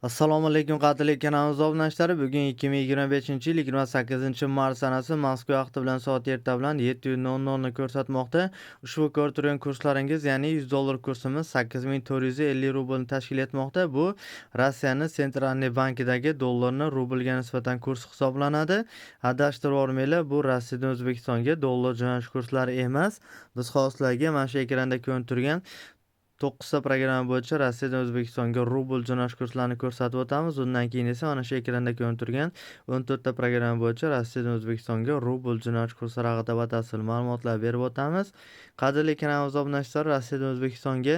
Assalomu alaykum qadrli kanalimiz obunachilari. Bugun 2025-yil 28-mart sanasi Moskva vaqti bilan soat erta bilan 7:00 ni ko'rsatmoqda. Ushbu ko'rib turgan kurslaringiz, ya'ni $100 kursimiz 8450 rublni tashkil etmoqda. Bu Rossiyaning Sentralniy bankidagi dollarni rublga nisbatan kurs hisoblanadi. Adashtirib olmanglar, bu Rossiyadan O'zbekistonga dollar jo'natish kurslari emas. Biz hozirlarga mana shu ekranda ko'rinib turgan 9 ta programma bo'yicha Rossiyadan O'zbekistonga rubl jo'natish kurslarini ko'rsatib o'tamiz. Undan keyin esa mana shu ekranda ko'rinib turgan 14 ta programma bo'yicha Rossiyadan O'zbekistonga rubl jo'natish kurslari haqida batafsil ma'lumotlar berib o'tamiz. Qadrli kanalimiz obunachilari, Rossiyadan O'zbekistonga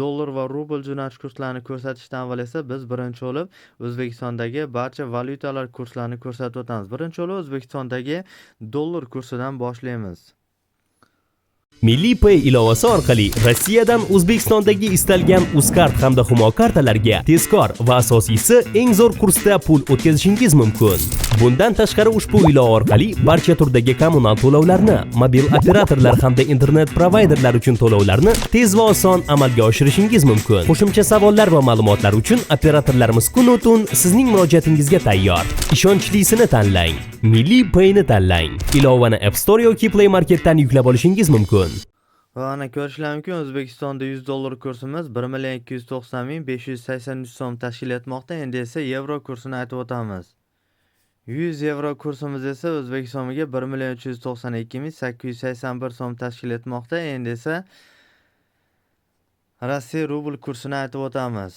dollar va rubl jo'natish kurslarini ko'rsatishdan avval esa biz birinchi bo'lib O'zbekistondagi barcha valyutalar kurslarini ko'rsatib o'tamiz. Birinchi bo'lib O'zbekistondagi dollar kursidan boshlaymiz. Milliy Pay ilovasi orqali Rossiyadan O'zbekistondagi istalgan Uzkart hamda Humo kartalarga tezkor va asosiysi eng zo'r kursda pul o'tkazishingiz mumkin. Bundan tashqari ushbu ilova orqali barcha turdagi kommunal to'lovlarni, mobil operatorlar hamda internet provayderlar uchun to'lovlarni tez va oson amalga oshirishingiz mumkin. Qo'shimcha savollar va ma'lumotlar uchun operatorlarimiz kun-u-tun sizning murojaatingizga tayyor. Ishonchlisini tanlang. Milliy Pay'ni tanlang. Ilovani App Store yoki Play Marketdan yuklab olishingiz mumkin. Va ana ko'rishlar mumkin, O'zbekistonda $100 kursimiz 1,290,583 so'm tashkil etmoqda. Endi esa yevro kursini aytib o'tamiz. 100 yevro kursimiz esa O'zbekistonga 1,392,881 so'm tashkil etmoqda. Endi esa Rossiya rubl kursini aytib o'tamiz.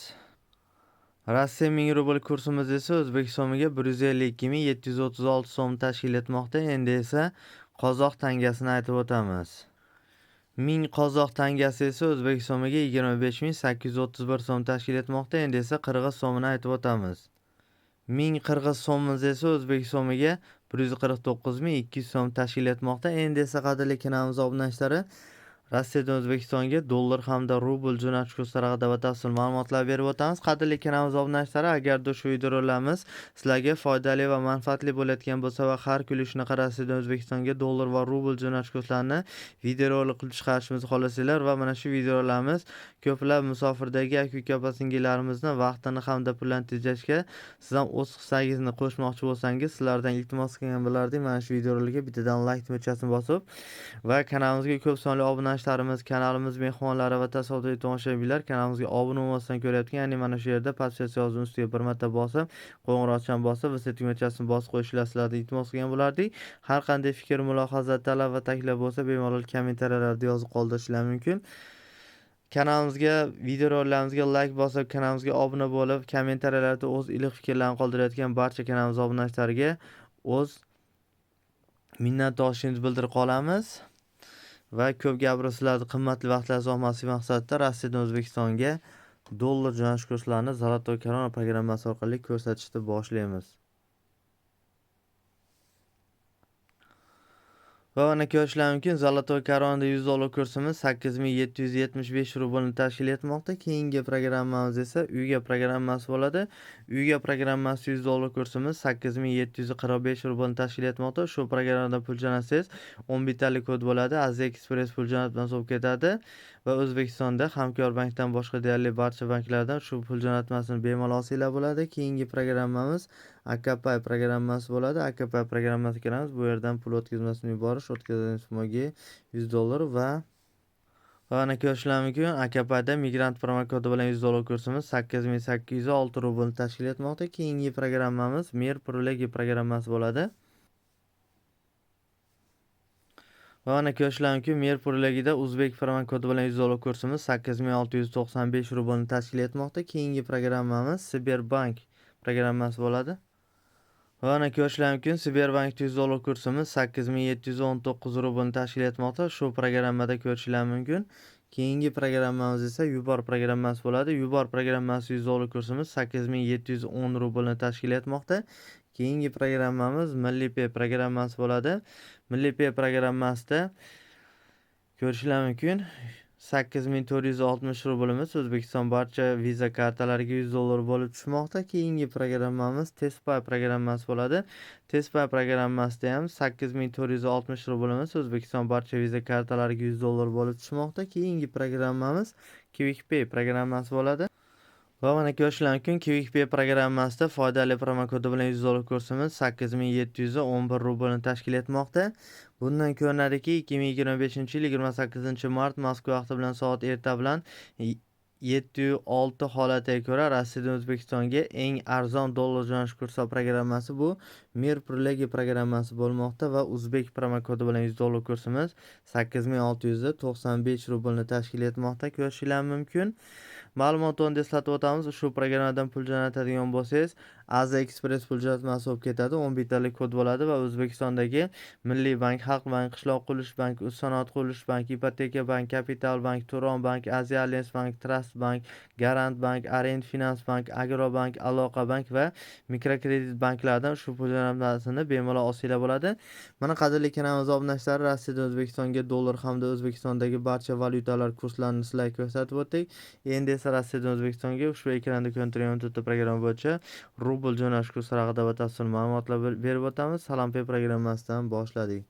Rossiya 1000 rubl kursimiz esa O'zbekistonga 152,736 so'm tashkil etmoqda. Endi esa qozoq tangasini aytib o'tamiz. 1000 qozoq tangasi esa O'zbekistonga 25,831 so'm tashkil etmoqda. Endi esa qirg'iz so'mini aytib o'tamiz. 1000 qirg'iz so'mimiz esa O'zbekistonga 149,200 so'm tashkil etmoqda. Endi esa qadrli kanalimiz obunachilari, Rossiyadan O'zbekistonga dollar hamda rubl jo'natish kurslari haqida batafsil ma'lumotlar berib o'tamiz. Qadrli kanalimiz obunachilari, agarda shu videolarimiz sizlarga foydali va manfaatli bo'layotgan bo'lsa va har kuni shunaqa Rossiyadan O'zbekistonga dollar va rubl jo'natish kurslarini videorolik qilib chiqarishimizni xohlasanglar va mana shu videolarimiz ko'plab musofirdagi aka-uka opa-singillarimizni vaqtini hamda pullarni tejashga siz ham o'z hissangizni qo'shmoqchi bo'lsangiz, sizlardan iltimos qilgan bo'lardik. Mana shu videorolikka bittadan like tugmachasini bosib va kanalimizga ko'p sonli obunachlarimiz, kanalimiz mehmonlari va tasodifiy tomoshabinlar kanalimizga obuna bo'lmasdan ko'rayotgan, ya'ni mana shu yerda podpis yozuvi ustiga bir marta bosib, qo'ng'iroqchani bosib, va tugmachasini bosib qo'yishlar sizlardan iltimos qilgan bo'lardik. Har qanday fikr, mulohaza, talab va taklif bo'lsa, bemalol kommentariyalarda yozib qoldirishingiz mumkin. Kanalimizga, videolarimizga like bosib, kanalimizga obuna bo'lib, kommentariyalarda o'z iliq fikrlarini qoldirayotgan barcha kanalimiz obunachilariga o'z minnatdorchiligimizni bildirib qolamiz. Va ko'p gapirib sizlarni qimmatli vaqtlaringizni olmaslik maqsadida Rossiyadan O'zbekistonga dollar jo'natish kurslarini Zolotoy korona programmasi orqali ko'rsatishni boshlaymiz. Va mana ko'rishlar mumkin, Zolotoy koronada $100 kursimiz 8775 rublni tashkil etmoqda. Keyingi programmamiz esa uyga programmasi bo'ladi. Uyga programmasi $100 kursimiz 8745 rublni tashkil etmoqda. Shu programmada pul jo'natsangiz 10 bitalik kod bo'ladi. Aziz Express pul jo'natmasi bo'lib ketadi va O'zbekistonda Hamkor bankdan boshqa deyarli barcha banklardan shu pul jo'natmasini bemalol olsanglar bo'ladi. Keyingi programmamiz AKPay programmasi bo'ladi. AKPay programmasiga kiramiz. Bu yerdan pul o'tkazmasini yuborish, o'tkazilgan summaga $100 va ana ko'rishlar mumkin, AKPayda migrant promokodi bilan $100 kursimiz 8806 rublni tashkil etmoqda. Keyingi programmamiz Mer Prilegi programmasi bo'ladi. Va ana ko'rishlar mumkin, Mer Prilegida Uzbek promokodi bilan $100 kursimiz 8695 rublni tashkil etmoqda. Keyingi programmamiz Sberbank programmasi bo'ladi. Va ana ko'rishlar mumkin, Sberbankda $100 kursimiz 8719 rublni tashkil etmoqda. Shu programmada ko'rishlar mumkin. Keyingi programmamiz esa Yubor programmasi bo'ladi. Yubor programmasi $100 kursimiz 8710 rublni tashkil etmoqda. Keyingi programmamiz Milliy Pay programmasi bo'ladi. Milliy Pay programmasida ko'rishlar mumkin, 8460 rublimiz O'zbekiston barcha viza kartalariga $100 bo'lib tushmoqda. Keyingi programmamiz Tezpay programmasi bo'ladi. Tezpay programmasida ham 8460 rublimiz O'zbekiston barcha viza kartalariga $100 bo'lib tushmoqda. Keyingi programmamiz QuickPay programmasi bo'ladi. Va mana ko'rishlar mumkin, QuickPay programmasida foydali promokodi bilan $100 kursimiz 8711 rublni tashkil etmoqda. Bundan ko'rinadiki, 2025-yil 28-mart Moskva vaqti bilan soat erta bilan 706 holatiga ko'ra Rossiyadan O'zbekistonga eng arzon dollar jo'natish kursi programmasi bu Mir Prilegi programmasi bo'lmoqda va o'zbek promokodi bilan $100 kursimiz 8695 rublni tashkil etmoqda. Ko'rishingiz mumkin. Ma'lumotni eslatib o'tamiz. Ushbu programmadan pul jo'natadigan bo'lsangiz, Aza Express pul jo'natmasi bo'lib ketadi. 11 talik kod bo'ladi va O'zbekistondagi Milliy bank, Xalq bank, Qishloq qurilish bank, Sanoat qurilish bank, Ipoteka bank, Kapital bank, Turon bank, Aziya Alliance bank, Trust bank, Garant bank, Arend Finance bank, Agrobank, Aloqa bank va mikrokredit banklaridan ushbu pul jo'natmasini bemalol olsanglar bo'ladi. Mana qadrli kanalimiz obunachilar, Rossiyadan O'zbekistonga dollar hamda O'zbekistondagi barcha valyutalar kurslarini sizlarga ko'rsatib o'tdik. Endi esa Rossiyadan O'zbekistonga ushbu ekranda ko'rinib turgan to'rtta programma bo'yicha rubl jo'natish kurslari haqida batafsil ma'lumotlar berib o'tamiz. Salampay programmasidan boshladik.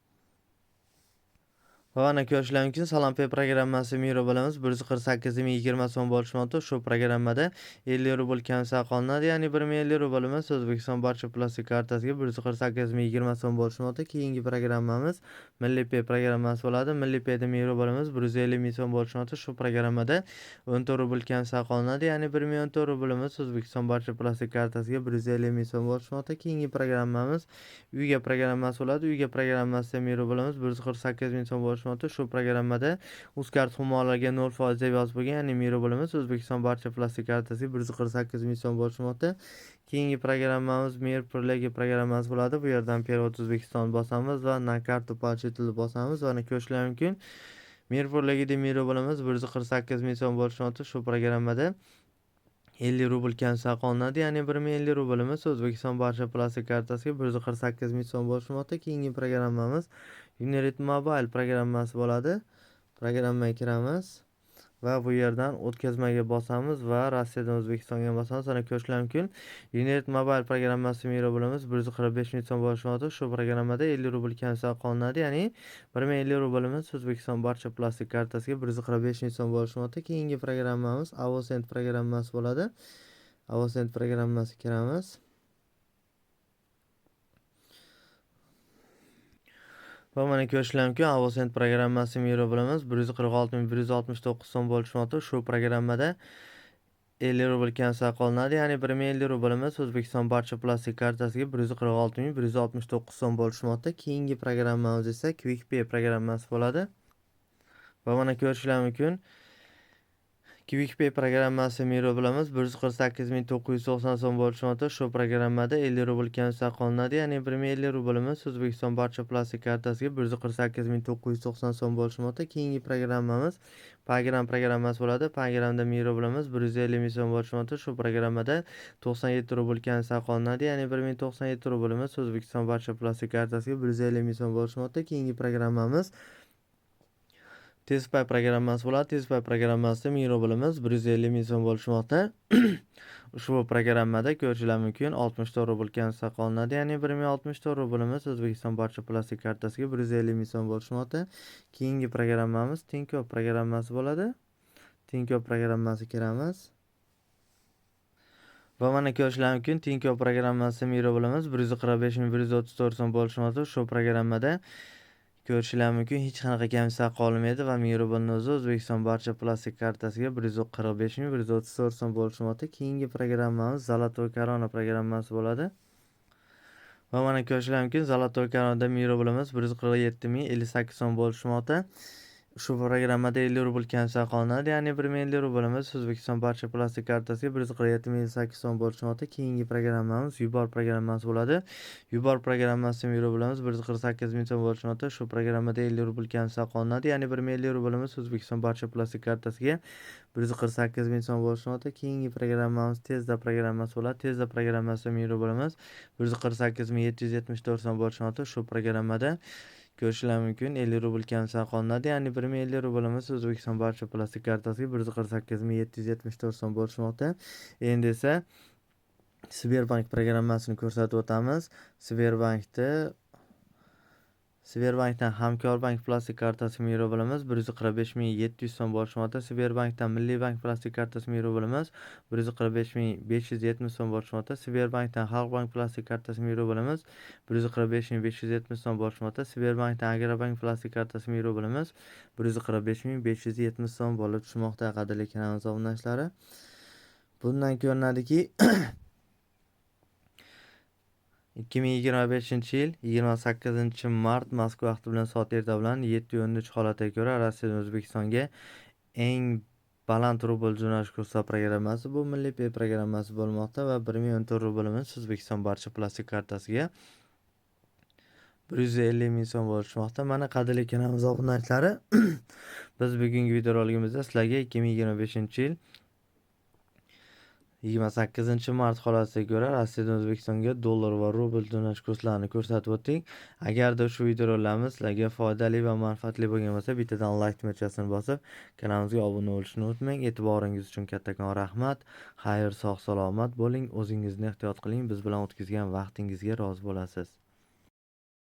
Va mana ko'rishingiz mumkin, Salampay programmasi Miro bilamiz 148.020 so'm bo'lishmoqda. Shu programmada 50 rubl kamsa qolinadi, ya'ni 1050 rublimiz O'zbekiston barcha plastik kartasiga 148.020 so'm bo'lishmoqda. Keyingi programmamiz Milliy Pay programmasi bo'ladi. Milliy Payda Miro bilamiz 150 ming so'm bo'lishmoqda. Shu programmada 14 rubl kamsa qolinadi, ya'ni 1014 rublimiz O'zbekiston barcha plastik kartasiga 150 ming so'm bo'lishmoqda. Keyingi programmamiz Uyga programmasi bo'ladi. Uyga programmasida Miro bilamiz 148 ming so'm bo'lishmoqda. Shu programmada UzCard himoyalarga 0% deb yozib bo'lgan, ya'ni Miro bo'lamiz O'zbekiston barcha plastik kartasiga 148 ming so'm bo'lishmoqda. Keyingi programmamiz Mir Prilegi programmasi bo'ladi. Bu yerdan Pervod O'zbekiston bosamiz va na kartu получитель bosamiz va ko'rishingiz mumkin. Mir Prilegi Miro bo'lamiz 148 ming so'm bo'lishmoqda. Shu programmada 50 rubl kamsa qolinadi, ya'ni 1050 rublimiz O'zbekiston barcha plastik kartasiga 148 ming so'm bo'lishmoqda. Keyingi programmamiz Unerit Mobile programmasi bo'ladi. Programmaga kiramiz va bu yerdan o'tkazmaga bosamiz va Rossiyadan O'zbekistonga bosamiz. Mana ko'rishingiz mumkin. Unerit Mobile programmasi Miro bo'lamiz 145 ming so'm bo'lishmoqda. Shu programmada 50 rubl kamsa qolinadi, ya'ni 1050 rublimiz O'zbekiston barcha plastik kartasiga 145 ming so'm bo'lishmoqda. Keyingi programmamiz Avosend programmasi bo'ladi. Avosend programmasiga kiramiz. Va mana ko'rishingiz mumkin, Avosend programmasi Miro bilamiz 146.169 so'm bo'lishmoqda. Shu programmada 50 rubl kamsa qolinadi, ya'ni 1050 rublimiz O'zbekiston barcha plastik kartasiga 146.169 so'm bo'lishmoqda. Keyingi programmamiz esa QuickPay programmasi bo'ladi. Va mana ko'rishingiz mumkin, QuickPay programmasi Miro bilamiz 148.990 so'm bo'lishmoqda. Shu programmada 50 rubl kamsa qolinadi, ya'ni 1050 rublimiz O'zbekiston barcha plastik kartasiga 148.990 so'm bo'lishmoqda. Keyingi programmamiz Pagram programmasi bo'ladi. Pagramda Miro bilamiz 150 ming so'm bo'lishmoqda. Shu programmada 97 rubl kamsa qolinadi, ya'ni 1097 rublimiz O'zbekiston barcha plastik kartasiga 150 ming so'm bo'lishmoqda. Keyingi programmamiz Tezpay programmasi bo'ladi. Tezpay programmasida Miro bilamiz 150 ming so'm bo'lishmoqda. Ushbu programmada ko'rishingiz mumkin 64 rubl kamsa qolinadi, ya'ni 1064 rublimiz O'zbekiston barcha plastik kartasiga 150 ming so'm bo'lishmoqda. Keyingi programmamiz Tinkoff programmasi bo'ladi. Tinkoff programmasiga kiramiz. Va mana ko'rishingiz mumkin, Tinkoff programmasida Miro bilamiz 145.134 so'm bo'lishmoqda. Shu programmada ko'rishingiz mumkin, hech qanaqa kamsa qolmaydi va Miro o'zi O'zbekiston barcha plastik kartasiga 145.134 so'm bo'lishmoqda. Keyingi programmamiz Zolotoy Korona programmasi bo'ladi. Va mana ko'rishingiz mumkin, Zolotoy Koronada Miro bilamiz 147.058 so'm bo'lishmoqda. Shu programmada 50 rubl kamsa qolinadi, ya'ni 1050 rublimiz O'zbekiston barcha plastik kartasiga 147.058 so'm bo'lishmoqda. Keyingi programmamiz Yubor programmasi bo'ladi. Yubor programmasida Miro bilamiz 148 ming so'm bo'lishmoqda. Shu programmada 50 rubl kamsa qolinadi, ya'ni 1050 rublimiz O'zbekiston barcha plastik kartasiga 148 ming so'm bo'lishmoqda. Keyingi programmamiz Tezda programmasi bo'ladi. Tezda programmasida Miro bilamiz 148.774 so'm bo'lishmoqda. Shu programmada ko'rishingiz mumkin 50 rubl kamsa qolinadi, ya'ni 1050 rublimiz O'zbekiston barcha plastik kartasiga 148.774 so'm bo'lishmoqda. Endi esa Sberbank programmasini ko'rsatib o'tamiz. Sberbankda Sberbankdan Hamkorbank plastik kartasi miyro bo'limiz 145.700 so'm bo'lishmoqda. Sberbankdan Milliy bank plastik kartasi miyro bo'limiz 145.570 so'm bo'lishmoqda. Sberbankdan Xalqbank plastik kartasi miyro bo'limiz 145.570 so'm bo'lishmoqda. Sberbankdan Agrobank plastik kartasi miyro bo'limiz 145.570 so'm bo'lib tushmoqda. Qadrli kanalimiz obunachilari. Bundan ko'rinadiki 2025-yil 28-mart Moskva vaqti bilan soat erta bilan 7:13 holatiga ko'ra Rossiyadan O'zbekistonga eng baland rubl jo'nash kursi programmasi bu Milliy Pay programmasi bo'lmoqda va 1014 rublimiz O'zbekiston barcha plastik kartasiga 150.000 so'm bo'lishmoqda. Mana qadrli kanalimiz obunachilari, biz bugungi videoroligimizda sizlarga 2025-yil 28-mart holatiga ko'ra Rossiyadan O'zbekistonga dollar va rubl jo'nash kurslarini ko'rsatib o'tdik. Agarda ushbu videolarimiz sizlarga foydali va manfaatli bo'lgan bo'lsa, bittadan like tugmachasini bosib, kanalimizga obuna bo'lishni unutmang. E'tiboringiz uchun kattakon rahmat. Xayr, sog' salomat bo'ling. O'zingizni ehtiyot qiling. Biz bilan o'tkazgan vaqtingizga rozi bo'lasiz.